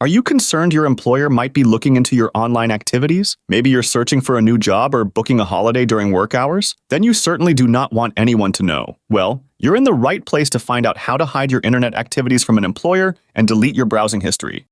Are you concerned your employer might be looking into your online activities? Maybe you're searching for a new job or booking a holiday during work hours? Then you certainly do not want anyone to know. Well, you're in the right place to find out how to hide your internet activities from an employer and delete your browsing history.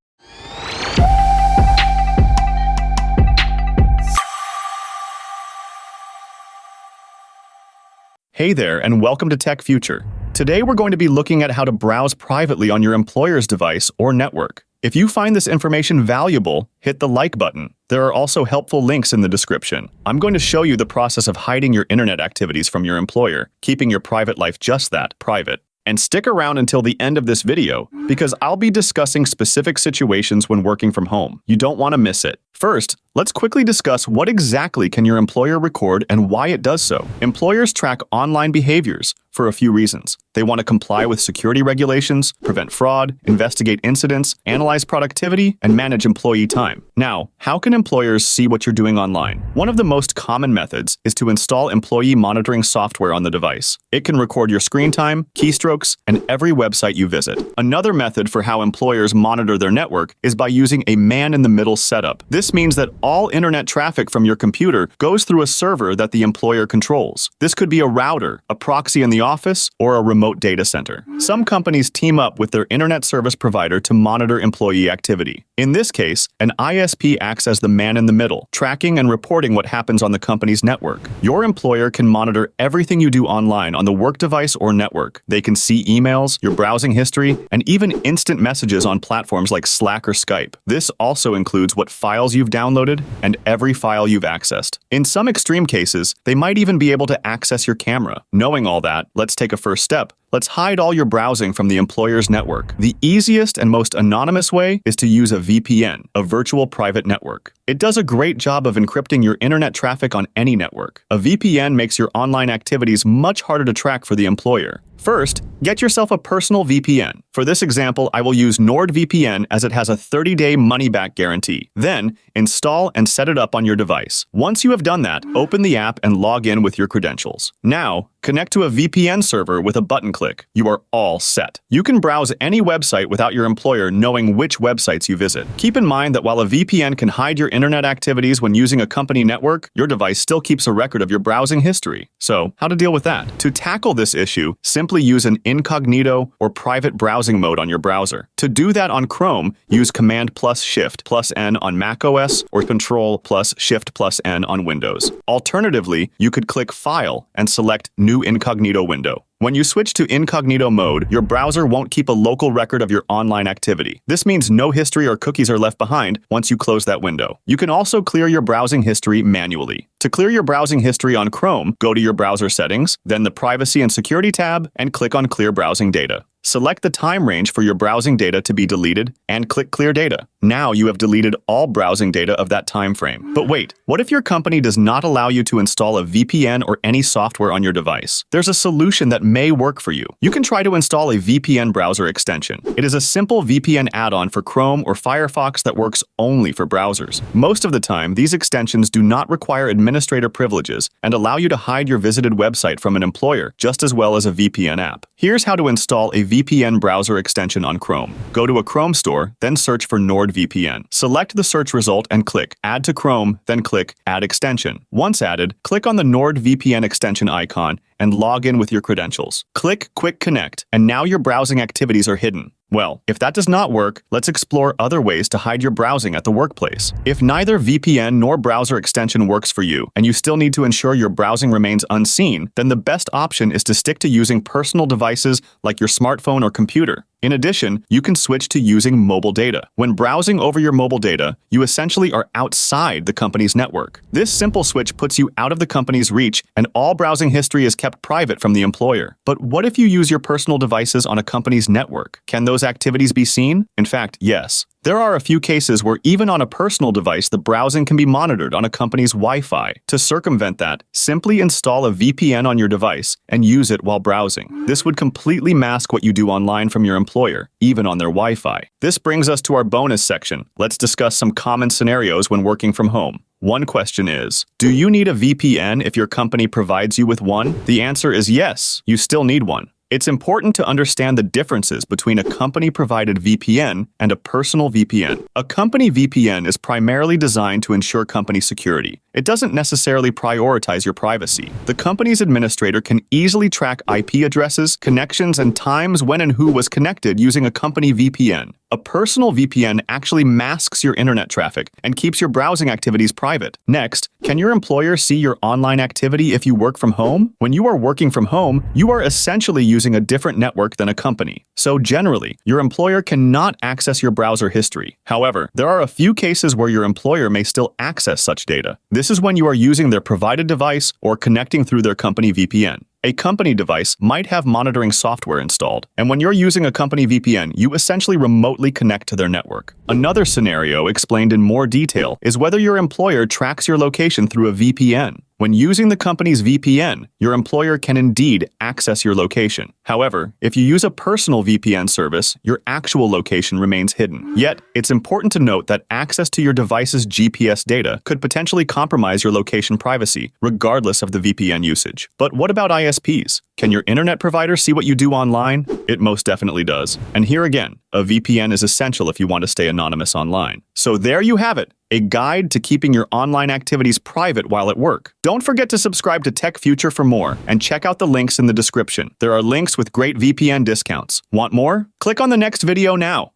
Hey there, and welcome to Tech Future. Today we're going to be looking at how to browse privately on your employer's device or network. If you find this information valuable, hit the like button. There are also helpful links in the description. I'm going to show you the process of hiding your internet activities from your employer, keeping your private life just that, private. And stick around until the end of this video, because I'll be discussing specific situations when working from home. You don't want to miss it. First, let's quickly discuss what exactly can your employer record and why it does so. Employers track online behaviors for a few reasons. They want to comply with security regulations, prevent fraud, investigate incidents, analyze productivity, and manage employee time. Now, how can employers see what you're doing online? One of the most common methods is to install employee monitoring software on the device. It can record your screen time, keystrokes, and every website you visit. Another method for how employers monitor their network is by using a man-in-the-middle setup. This means that all internet traffic from your computer goes through a server that the employer controls. This could be a router, a proxy in the office, or a remote data center. Some companies team up with their internet service provider to monitor employee activity. In this case, an ISP acts as the man in the middle, tracking and reporting what happens on the company's network. Your employer can monitor everything you do online on the work device or network. They can see emails, your browsing history, and even instant messages on platforms like Slack or Skype. This also includes what files you've downloaded and every file you've accessed. In some extreme cases, they might even be able to access your camera. Knowing all that, let's take a first step. Let's hide all your browsing from the employer's network. The easiest and most anonymous way is to use a VPN, a virtual private network. It does a great job of encrypting your internet traffic on any network. A VPN makes your online activities much harder to track for the employer. First, get yourself a personal VPN. For this example, I will use NordVPN as it has a 30-day money-back guarantee. Then, install and set it up on your device. Once you have done that, open the app and log in with your credentials. Now, connect to a VPN server with a button click. You are all set. You can browse any website without your employer knowing which websites you visit. Keep in mind that while a VPN can hide your internet activities when using a company network, your device still keeps a record of your browsing history. So, how to deal with that? To tackle this issue, simply use an incognito or private browsing mode on your browser. To do that on Chrome, use Command+Shift+N on macOS or Control+Shift+N on Windows. Alternatively, you could click File and select New Incognito Window. When you switch to incognito mode, your browser won't keep a local record of your online activity. This means no history or cookies are left behind once you close that window. You can also clear your browsing history manually. To clear your browsing history on Chrome, go to your browser settings, then the Privacy and Security tab, and click on Clear Browsing Data. Select the time range for your browsing data to be deleted and click Clear Data. Now you have deleted all browsing data of that time frame. But wait, what if your company does not allow you to install a VPN or any software on your device? There's a solution that may work for you. You can try to install a VPN browser extension. It is a simple VPN add-on for Chrome or Firefox that works only for browsers. Most of the time, these extensions do not require administrator privileges and allow you to hide your visited website from an employer just as well as a VPN app. Here's how to install a VPN browser extension on Chrome. Go to a Chrome store, then search for NordVPN. Select the search result and click Add to Chrome, then click Add Extension. Once added, click on the NordVPN extension icon and log in with your credentials. Click Quick Connect, and now your browsing activities are hidden. Well, if that does not work, let's explore other ways to hide your browsing at the workplace. If neither VPN nor browser extension works for you, and you still need to ensure your browsing remains unseen, then the best option is to stick to using personal devices like your smartphone or computer. In addition, you can switch to using mobile data. When browsing over your mobile data, you essentially are outside the company's network. This simple switch puts you out of the company's reach, and all browsing history is kept private from the employer. But what if you use your personal devices on a company's network? Can those activities be seen? In fact, yes. There are a few cases where even on a personal device, the browsing can be monitored on a company's Wi-Fi. To circumvent that, simply install a VPN on your device and use it while browsing. This would completely mask what you do online from your employer, even on their Wi-Fi. This brings us to our bonus section. Let's discuss some common scenarios when working from home. One question is, do you need a VPN if your company provides you with one? The answer is yes, you still need one. It's important to understand the differences between a company-provided VPN and a personal VPN. A company VPN is primarily designed to ensure company security. It doesn't necessarily prioritize your privacy. The company's administrator can easily track IP addresses, connections, and times when and who was connected using a company VPN. A personal VPN actually masks your internet traffic and keeps your browsing activities private. Next, can your employer see your online activity if you work from home? When you are working from home, you are essentially using a different network than a company. So generally, your employer cannot access your browser history. However, there are a few cases where your employer may still access such data. This is when you are using their provided device or connecting through their company VPN. A company device might have monitoring software installed, and when you're using a company VPN, you essentially remotely connect to their network. Another scenario explained in more detail is whether your employer tracks your location through a VPN. When using the company's VPN, your employer can indeed access your location. However, if you use a personal VPN service, your actual location remains hidden. Yet, it's important to note that access to your device's GPS data could potentially compromise your location privacy, regardless of the VPN usage. But what about ISPs? Can your internet provider see what you do online? It most definitely does. And here again, a VPN is essential if you want to stay anonymous online. So there you have it. A guide to keeping your online activities private while at work. Don't forget to subscribe to Tech Future for more, and check out the links in the description. There are links with great VPN discounts. Want more? Click on the next video now.